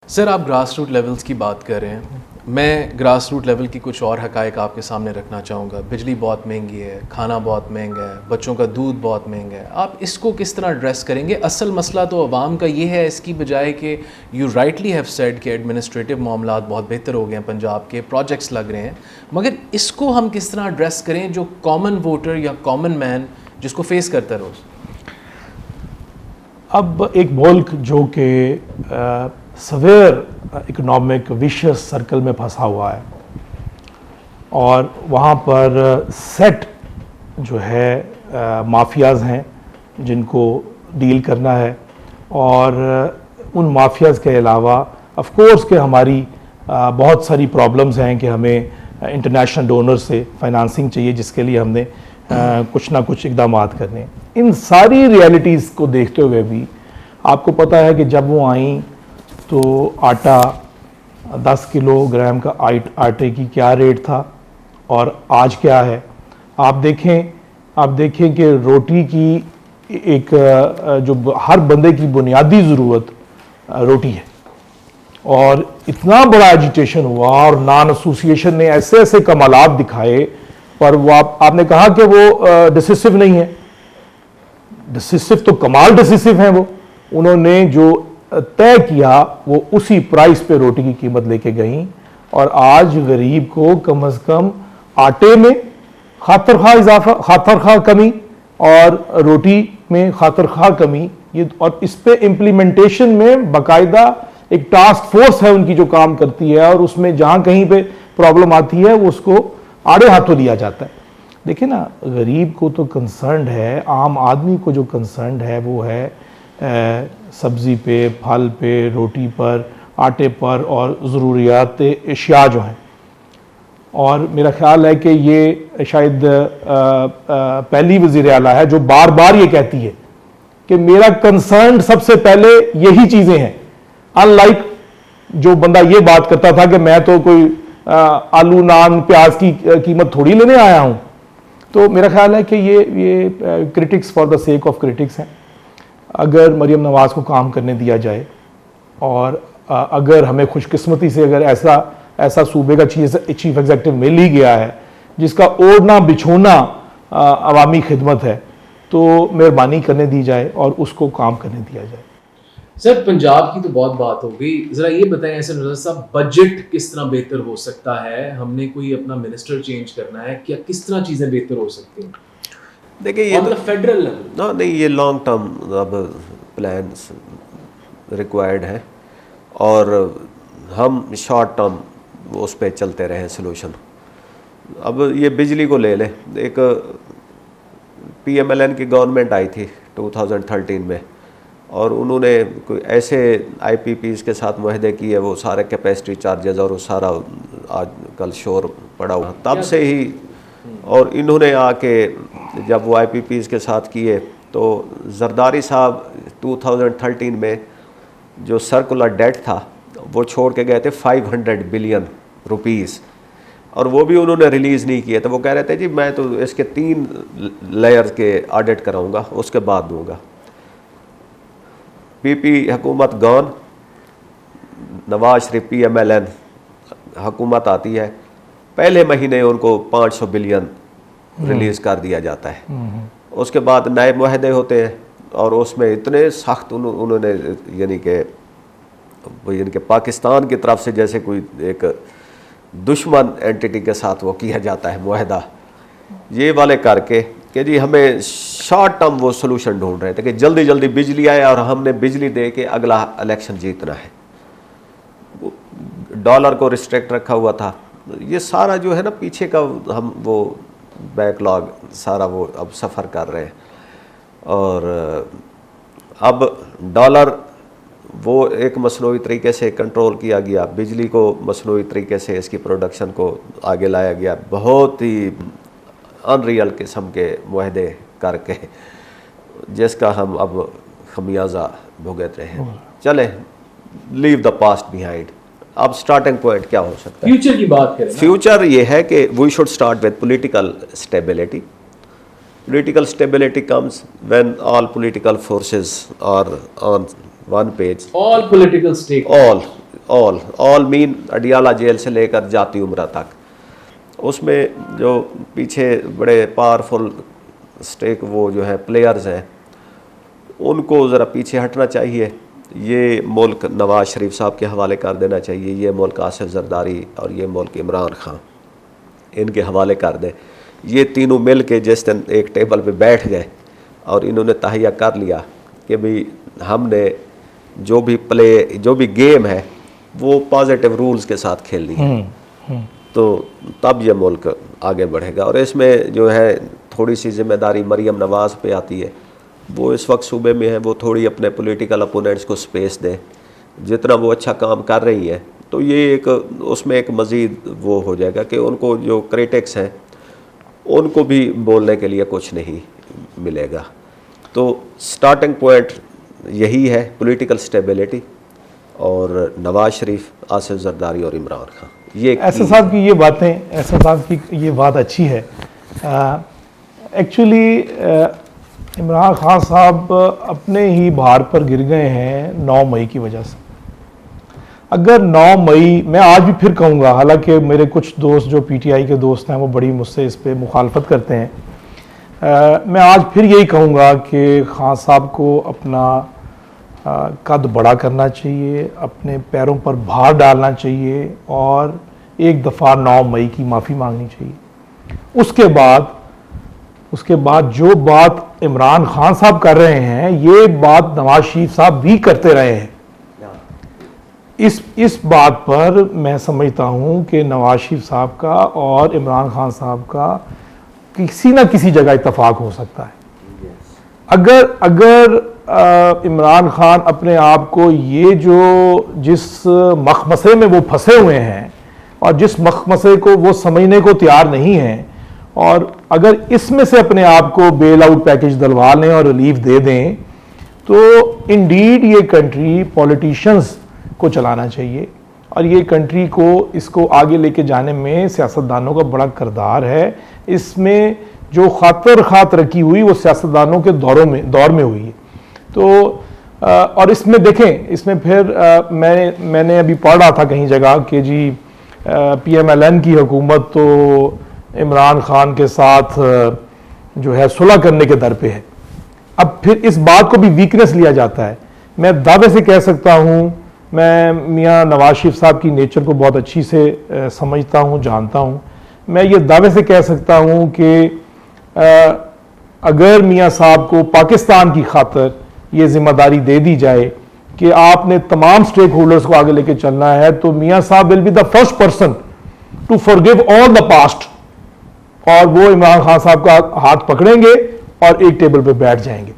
سر آپ grass root levels کی بات کر رہے ہیں، میں گراس روٹ لیول کی کچھ اور حقائق آپ کے سامنے رکھنا چاہوں گا. بجلی بہت مہنگی ہے، کھانا بہت مہنگا ہے، بچوں کا دودھ بہت مہنگا ہے. آپ اس کو کس طرح ایڈریس کریں گے؟ اصل مسئلہ تو عوام کا یہ ہے، اس کی بجائے کہ یو رائٹلی ہیو سیڈ کہ ایڈمنسٹریٹو معاملات بہت بہتر ہو گئے ہیں، پنجاب کے پروجیکٹس لگ رہے ہیں، مگر اس کو ہم کس طرح ایڈریس کریں جو کامن ووٹر یا کامن مین جس کو فیس کرتا ہے روز؟ اب ایک ملک جو کہ سویئر اکنامک ویشیس سرکل میں پھنسا ہوا ہے اور وہاں پر سیٹ جو ہے مافیاز ہیں جن کو ڈیل کرنا ہے، اور ان مافیاز کے علاوہ آف کورس کہ ہماری بہت ساری پرابلمز ہیں کہ ہمیں انٹرنیشنل ڈونر سے فائنانسنگ چاہیے جس کے لیے ہم نے کچھ نہ کچھ اقدامات کرنے ہیں. ان ساری ریالٹیز کو دیکھتے ہوئے بھی آپ کو پتہ ہے کہ جب وہ آئیں تو آٹا 10 کلو گرام کا آٹے کی کیا ریٹ تھا اور آج کیا ہے. آپ دیکھیں کہ روٹی کی ایک جو ہر بندے کی بنیادی ضرورت روٹی ہے، اور اتنا بڑا ایجیٹیشن ہوا اور نان ایسوسیشن نے ایسے کمالات دکھائے، پر وہ آپ نے کہا کہ وہ ڈسیسو نہیں ہے. ڈسیسو تو کمال ڈسیسو ہیں. وہ انہوں نے جو طے کیا وہ اسی پرائس پہ روٹی کی قیمت لے کے گئیں، اور آج غریب کو کم از کم آٹے میں خاطر خواہ اضافہ، خاطر خواہ کمی، اور روٹی میں خاطر خواہ کمی. اور اس پہ امپلیمنٹیشن میں باقاعدہ ایک ٹاسک فورس ہے ان کی جو کام کرتی ہے، اور اس میں جہاں کہیں پہ پرابلم آتی ہے وہ اس کو آڑے ہاتھوں لیا جاتا ہے. دیکھیں نا، غریب کو تو کنسرنڈ ہے، عام آدمی کو جو کنسرنڈ ہے وہ ہے سبزی پہ، پھل پہ، روٹی پر، آٹے پر، اور ضروریات اشیاء جو ہیں. اور میرا خیال ہے کہ یہ شاید پہلی وزیر اعلیٰ ہے جو بار بار یہ کہتی ہے کہ میرا کنسرن سب سے پہلے یہی چیزیں ہیں، ان لائک جو بندہ یہ بات کرتا تھا کہ میں تو کوئی آلو نان پیاز کی قیمت تھوڑی لینے آیا ہوں. تو میرا خیال ہے کہ یہ critics for the sake of critics ہیں. اگر مریم نواز کو کام کرنے دیا جائے، اور اگر ہمیں خوش قسمتی سے اگر ایسا صوبے کا چیف ایگزیکٹو مل ہی گیا ہے جس کا اوڑھنا بچھونا عوامی خدمت ہے، تو مہربانی کرنے دی جائے اور اس کو کام کرنے دیا جائے. سر پنجاب کی تو بہت بات ہو گئی، ذرا یہ بتائیں ایسے نظر صاحب، بجٹ کس طرح بہتر ہو سکتا ہے؟ ہم نے کوئی اپنا منسٹر چینج کرنا ہے کیا؟ کس طرح چیزیں بہتر ہو سکتی ہیں؟ دیکھیں یہ فیڈرل لیول نہیں، یہ لانگ ٹرم اب پلانس ریکوائرڈ ہیں، اور ہم شارٹ ٹرم اس پہ چلتے رہیں سلوشن. اب یہ بجلی کو لے لیں، ایک پی ایم ایل این کی گورنمنٹ آئی تھی 2013 میں، اور انہوں نے کوئی ایسے آئی پی پیز کے ساتھ معاہدے کیے، وہ سارے کیپیسٹی چارجز اور وہ سارا آج کل شور پڑا ہوا تب سے ہی. اور انہوں نے آ کے جب وہ آئی پی پیز کے ساتھ کیے تو زرداری صاحب 2013 میں جو سرکولر ڈیٹ تھا وہ چھوڑ کے گئے تھے 500 بلین روپیز، اور وہ بھی انہوں نے ریلیز نہیں کیے تھے. وہ کہہ رہے تھے جی میں تو اس کے 3 لیئر کے آڈٹ کراؤں گا، اس کے بعد دوں گا. پی پی حکومت gone, Nawaz Sharif P M L N حکومت آتی ہے، پہلے مہینے ان کو 500 بلین ریلیز کر دیا جاتا ہے. اس کے بعد نئے معاہدے ہوتے ہیں، اور اس میں اتنے سخت انہوں نے یعنی کہ پاکستان کی طرف سے جیسے کوئی ایک دشمن اینٹیٹی کے ساتھ وہ کیا جاتا ہے معاہدہ، یہ والے کر کے کہ جی ہمیں شارٹ ٹرم وہ سلوشن ڈھونڈ رہے تھے کہ جلدی جلدی بجلی آئے اور ہم نے بجلی دے کے اگلا الیکشن جیتنا ہے. ڈالر کو ریسٹرکٹ رکھا ہوا تھا. یہ سارا جو ہے نا پیچھے کا ہم وہ بیک لاگ سارا وہ اب سفر کر رہے ہیں. اور اب ڈالر وہ ایک مصنوعی طریقے سے کنٹرول کیا گیا، بجلی کو مصنوعی طریقے سے اس کی پروڈکشن کو آگے لایا گیا، بہت ہی ان ریئل قسم کے معاہدے کر کے، جس کا ہم اب خمیازہ بھگت رہے ہیں. چلیں لیو دا پاسٹ بیہائنڈ. اب سٹارٹنگ پوائنٹ کیا ہو سکتا ہے؟ فیوچر کی بات کریں. فیوچر یہ ہے کہ we should start with political stability. Political stability comes when all political forces are on one page. All political stakeholders. All main Adiala jail سے لے کر جاتی عمرہ تک. اس میں جو پیچھے بڑے پاورفل اسٹیک وہ جو ہیں پلیئرز ہیں ان کو ذرا پیچھے ہٹنا چاہیے. یہ ملک نواز شریف صاحب کے حوالے کر دینا چاہیے, یہ ملک آصف زرداری اور یہ ملک عمران خان ان کے حوالے کر دیں. یہ تینوں مل کے جس دن ایک ٹیبل پہ بیٹھ گئے اور انہوں نے تہیہ کر لیا کہ بھئی ہم نے جو بھی گیم ہے وہ پازیٹیو رولز کے ساتھ کھیلنی ہے, تو تب یہ ملک آگے بڑھے گا. اور اس میں جو ہے تھوڑی سی ذمہ داری مریم نواز پہ آتی ہے. وہ اس وقت صوبے میں ہے, وہ تھوڑی اپنے پولیٹیکل اپوننٹس کو سپیس دیں. جتنا وہ اچھا کام کر رہی ہے تو یہ اس میں ایک مزید وہ ہو جائے گا کہ ان کو جو کریٹکس ہیں ان کو بھی بولنے کے لیے کچھ نہیں ملے گا. تو سٹارٹنگ پوائنٹ یہی ہے, پولیٹیکل سٹیبلٹی اور نواز شریف, آصف زرداری اور عمران خان. یہ ایسا صاحب کی یہ باتیں, ایسا صاحب کی یہ بات اچھی ہے. ایکچولی عمران خان صاحب اپنے ہی بھار پر گر گئے ہیں 9 مئی کی وجہ سے. اگر 9 مئی, میں آج بھی پھر کہوں گا, حالانکہ میرے کچھ دوست جو پی ٹی آئی کے دوست ہیں وہ بڑی مجھ سے اس پہ مخالفت کرتے ہیں, میں آج پھر یہی کہوں گا کہ خان صاحب کو اپنا قد بڑا کرنا چاہیے, اپنے پیروں پر بھار ڈالنا چاہیے اور ایک دفعہ 9 مئی کی معافی مانگنی چاہیے. اس کے بعد جو بات عمران خان صاحب کر رہے ہیں یہ بات نواز شریف صاحب بھی کرتے رہے ہیں. اس بات پر میں سمجھتا ہوں کہ نواز شریف صاحب کا اور عمران خان صاحب کا کسی نہ کسی جگہ اتفاق ہو سکتا ہے. اگر عمران خان اپنے آپ کو یہ جس مخمصے میں وہ پھنسے ہوئے ہیں اور جس مخمصے کو وہ سمجھنے کو تیار نہیں ہیں, اور اگر اس میں سے اپنے آپ کو بیل آؤٹ پیکج دلوا لیں اور ریلیف دے دیں, تو انڈیڈ یہ کنٹری پولیٹیشنز کو چلانا چاہیے. اور یہ کنٹری کو اس کو آگے لے کے جانے میں سیاستدانوں کا بڑا کردار ہے. اس میں جو خاطر خواہ ترقی ہوئی وہ سیاستدانوں کے دور میں ہوئی ہے. تو اور اس میں دیکھیں, اس میں پھر میں نے ابھی پڑھ رہا تھا کہیں جگہ کہ جی پی ایم ایل این کی حکومت تو عمران خان کے ساتھ جو ہے صلح کرنے کے در پہ ہے. اب پھر اس بات کو بھی ویکنس لیا جاتا ہے. میں دعوے سے کہہ سکتا ہوں, میں میاں نواز شریف صاحب کی نیچر کو بہت اچھی سے سمجھتا ہوں, جانتا ہوں. میں یہ دعوے سے کہہ سکتا ہوں کہ اگر میاں صاحب کو پاکستان کی خاطر یہ ذمہ داری دے دی جائے کہ آپ نے تمام سٹیک ہولڈرز کو آگے لے کے چلنا ہے, تو میاں صاحب will be the first person to forgive all the past, اور وہ عمران خان صاحب کا ہاتھ پکڑیں گے اور ایک ٹیبل پہ بیٹھ جائیں گے.